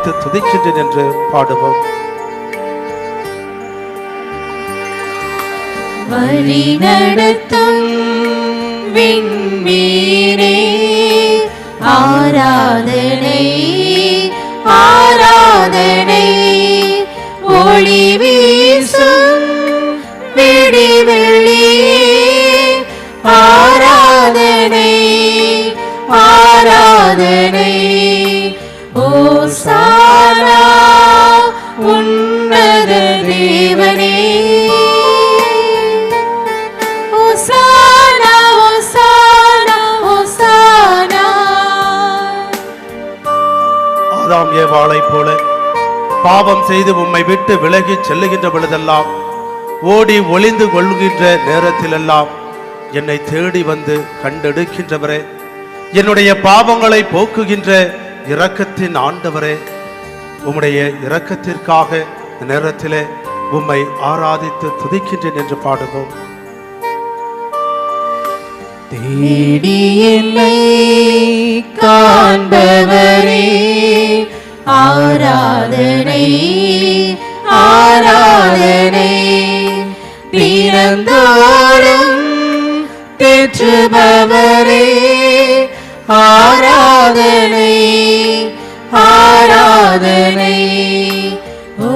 ஆராதித்து துதிக்கின்றேன் என்று பாடுவோம். வழி நடத்தும் விண்மீனே ஆராதனை ஆராதனை, ஒளி வீசும் விடிவெளியே ஆராதனை ஆராதனை, ஓசானா உன்னத தேவனே, ஓசானா ஓசானா ஓசானா. ஆதாம் ஏவாளை போல பாவம் செய்து உம்மை விட்டு விலகி செல்லுகின்ற பொழுதெல்லாம், ஓடி ஒளிந்து கொள்கின்ற நேரத்திலெல்லாம் என்னை தேடி வந்து கண்டெடுக்கின்றவரே, என்னுடைய பாவங்களை போக்குகின்ற இரக்கத்தின் ஆண்டவரே, உம்முடைய இரக்கத்திற்காக நேரத்திலே உம்மை ஆராதித்து துதிக்கின்றேன் என்று பாடுவோம். தேடி என்னை காண்பவரே ஆராதனை ஆராதனை, தினந்தோறும் தேற்றுபவரே